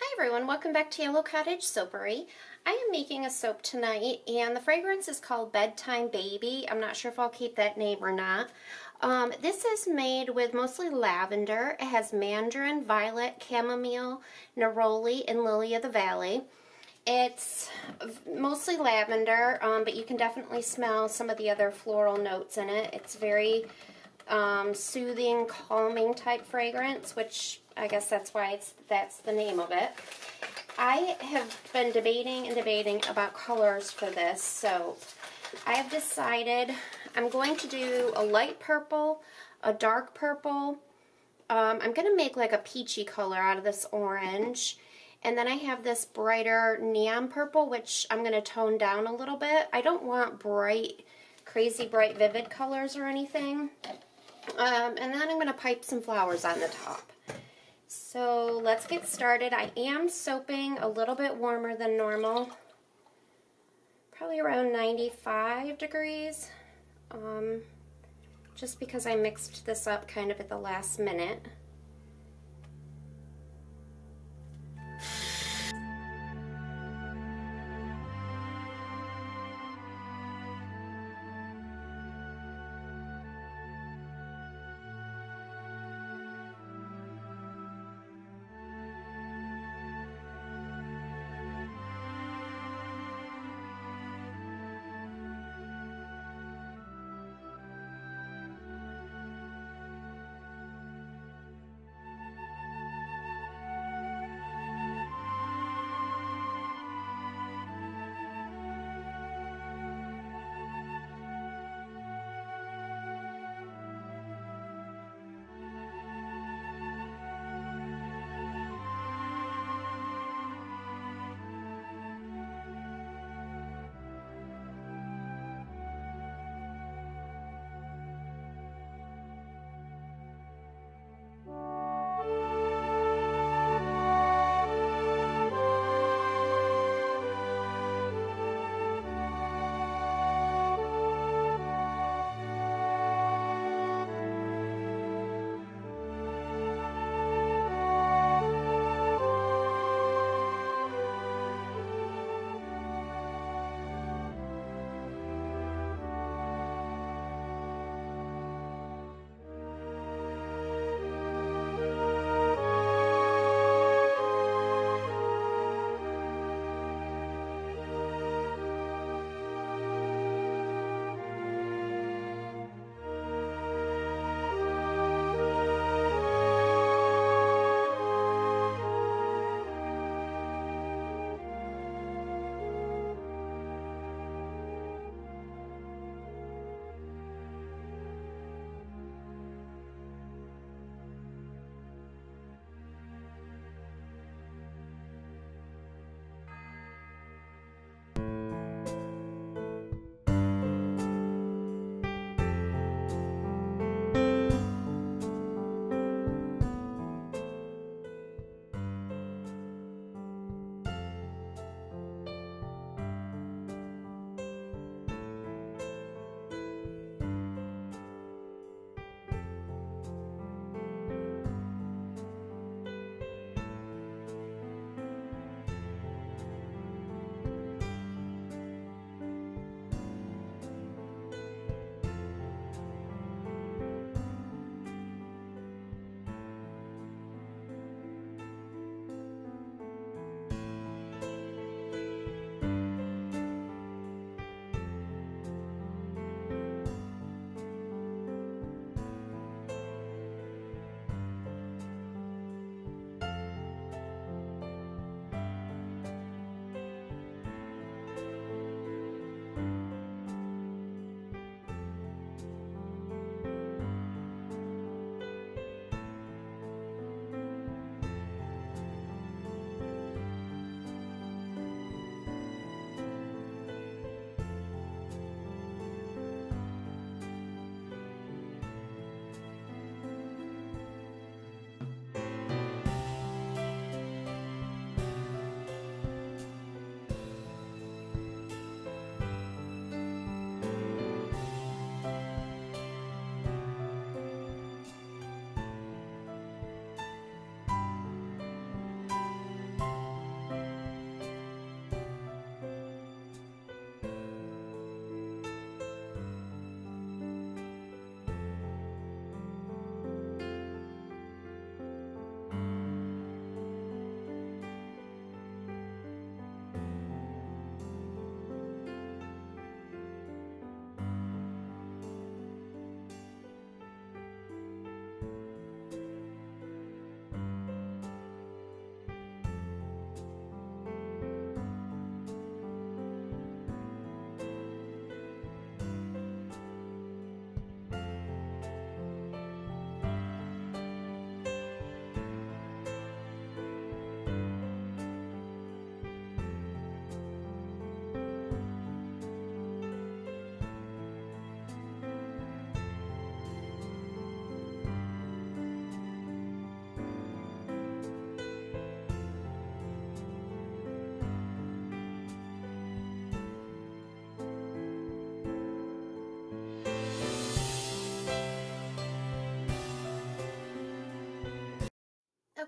Hi everyone, welcome back to Yellow Cottage Soapery. I am making a soap tonight and the fragrance is called Bedtime Baby. I'm not sure if I'll keep that name or not. This is made with mostly lavender. It has mandarin, violet, chamomile, neroli, and lily of the valley. It's mostly lavender, but you can definitely smell some of the other floral notes in it. It's very soothing, calming type fragrance, which I guess that's why that's the name of it. I have been debating about colors for this soap. I have decided I'm going to do a light purple, a dark purple. I'm going to make like a peachy color out of this orange. And then I have this brighter neon purple, which I'm going to tone down a little bit. I don't want bright, crazy bright, vivid colors or anything. And then I'm going to pipe some flowers on the top. So let's get started. I am soaping a little bit warmer than normal, probably around 95 degrees, just because I mixed this up kind of at the last minute.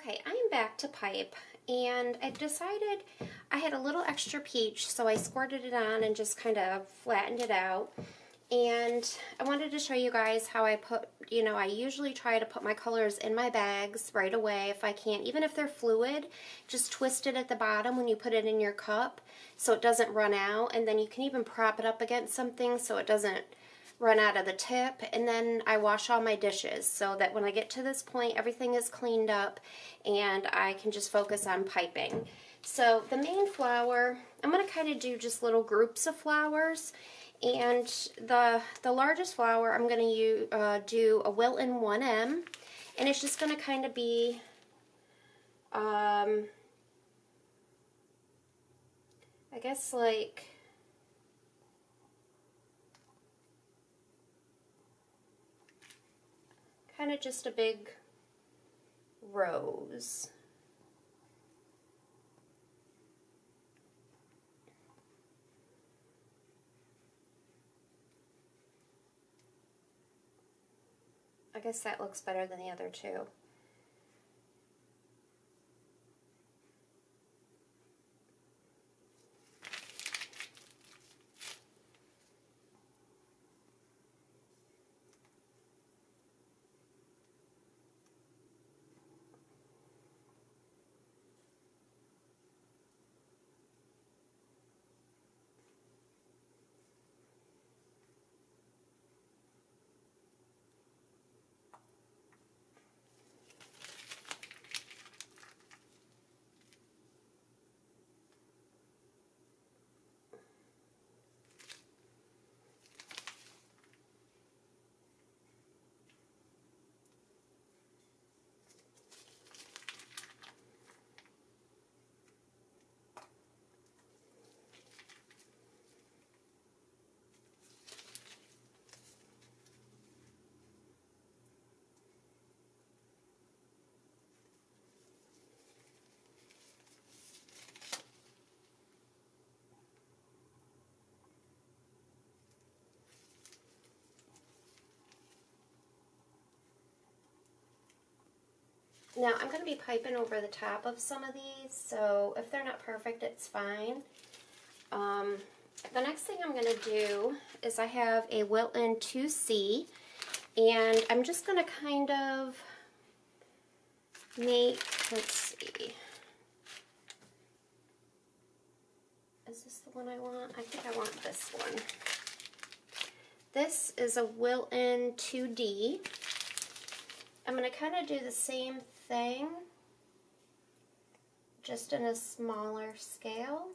Okay, I'm back to pipe, and I've decided I had a little extra peach, so I squirted it on and just kind of flattened it out. And I wanted to show you guys how I put, I usually try to put my colors in my bags right away if I can. Even if they're fluid, just twist it at the bottom when you put it in your cup so it doesn't run out. And then you can even prop it up against something so it doesn't run out of the tip. And then I wash all my dishes so that when I get to this point, everything is cleaned up and I can just focus on piping. So the main flower, I'm going to kind of do just little groups of flowers. And the largest flower, I'm going to do a Wilton 1M, and it's just going to kind of be, I guess like, kind of just a big rose. I guess that looks better than the other two. Now, I'm going to be piping over the top of some of these, so if they're not perfect, it's fine. The next thing I'm going to do is I have a Wilton 2C, and I'm just going to kind of make, let's see, is this the one I want? I think I want this one. This is a Wilton 2D. I'm going to kind of do the same thing, just in a smaller scale.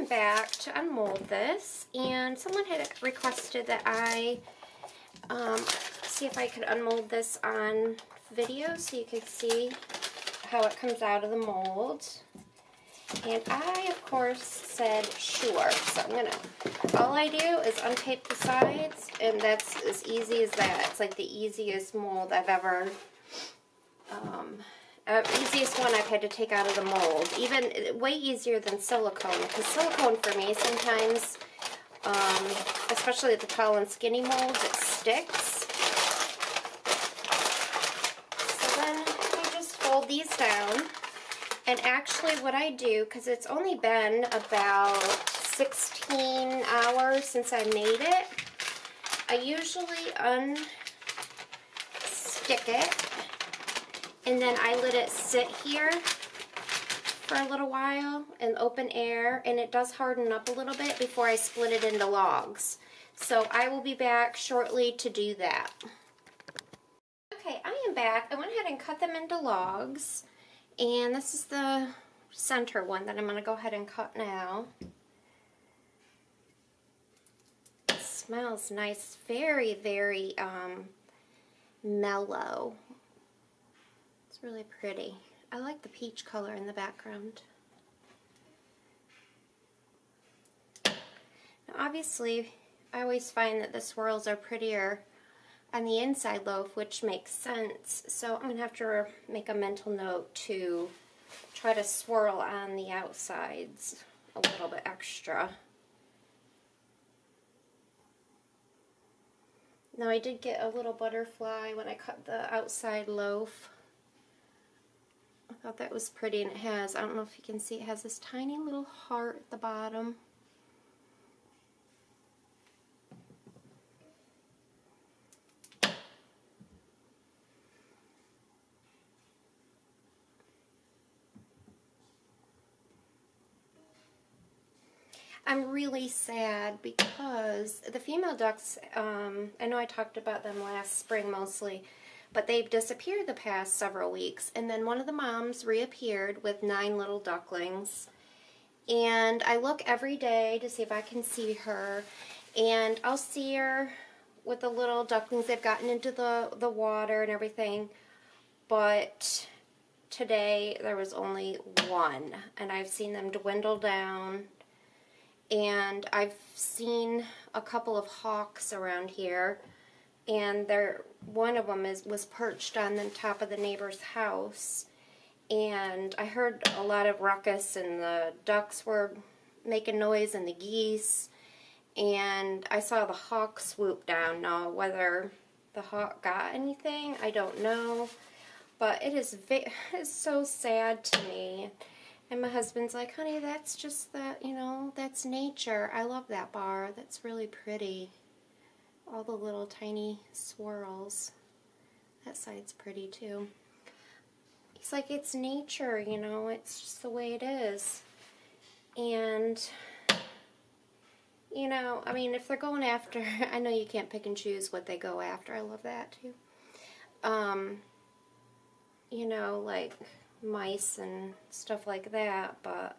am back to unmold this, and someone had requested that I see if I could unmold this on video so you could see how it comes out of the mold. And I, of course, said sure. So I'm gonna, all I do is untape the sides, and that's as easy as that. It's like the easiest mold I've ever, easiest one I've had to take out of the mold. Even way easier than silicone, because silicone for me sometimes, especially the tall and skinny molds, it sticks. So then I just fold these down. And actually what I do, because it's only been about 16 hours since I made it, I usually unstick it, and then I let it sit here for a little while in open air, and it does harden up a little bit before I split it into logs. So I will be back shortly to do that. Okay, I am back. I went ahead and cut them into logs. And this is the center one that I'm going to go ahead and cut now. It smells nice. Very, very mellow. It's really pretty. I like the peach color in the background. Now obviously, I always find that the swirls are prettier on the inside loaf, which makes sense. So I'm going to have to make a mental note to try to swirl on the outsides a little bit extra. Now I did get a little butterfly when I cut the outside loaf. I thought that was pretty, and it has, I don't know if you can see, it has this tiny little heart at the bottom. I'm really sad because the female ducks, I know I talked about them last spring mostly, but they've disappeared the past several weeks. And then one of the moms reappeared with 9 little ducklings. And I look every day to see if I can see her. And I'll see her with the little ducklings. They've gotten into the water and everything. But today there was only 1. And I've seen them dwindle down. And I've seen a couple of hawks around here, and one of them was perched on the top of the neighbor's house, and I heard a lot of ruckus, and the ducks were making noise, and the geese, and I saw the hawk swoop down. Now whether the hawk got anything, I don't know, but it's so sad to me. And my husband's like, honey, that's just that, you know, that's nature. I love that bar. That's really pretty. All the little tiny swirls. That side's pretty too. He's like, it's nature, you know, it's just the way it is. And, you know, I mean, if they're going after, I know you can't pick and choose what they go after. I love that too. You know, like mice and stuff like that, but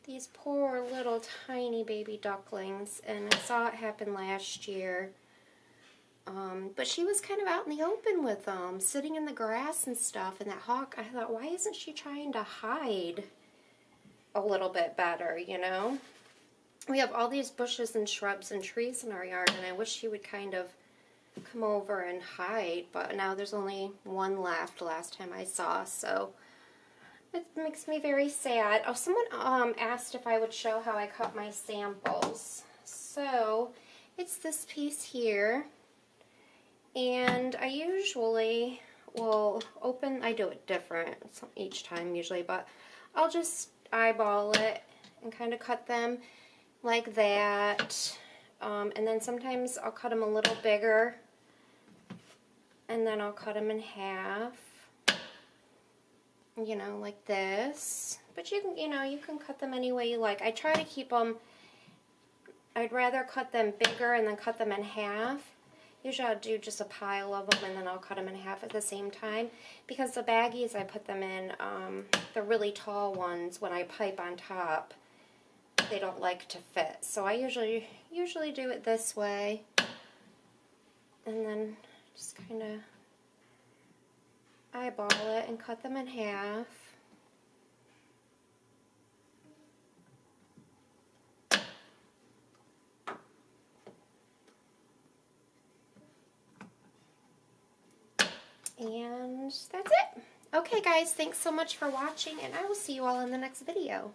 these poor little tiny baby ducklings, and I saw it happen last year, but she was kind of out in the open with them, sitting in the grass and stuff, and that hawk, I thought, why isn't she trying to hide a little bit better, you know? We have all these bushes and shrubs and trees in our yard, and I wish she would kind of come over and hide, but now there's only 1 left last time I saw, so it makes me very sad. Oh, someone asked if I would show how I cut my samples. So, it's this piece here, and I usually will open, I do it different each time usually, but I'll just eyeball it and kind of cut them like that, and then sometimes I'll cut them a little bigger, and then I'll cut them in half. You know, like this. But you can, you know, you can cut them any way you like. I try to keep them, I'd rather cut them bigger and then cut them in half. Usually I'll do just a pile of them and then I'll cut them in half at the same time. Because the baggies I put them in, the really tall ones, when I pipe on top, they don't like to fit. So I usually do it this way, and then just kind of eyeball it and cut them in half. And that's it. Okay guys, thanks so much for watching, and I will see you all in the next video.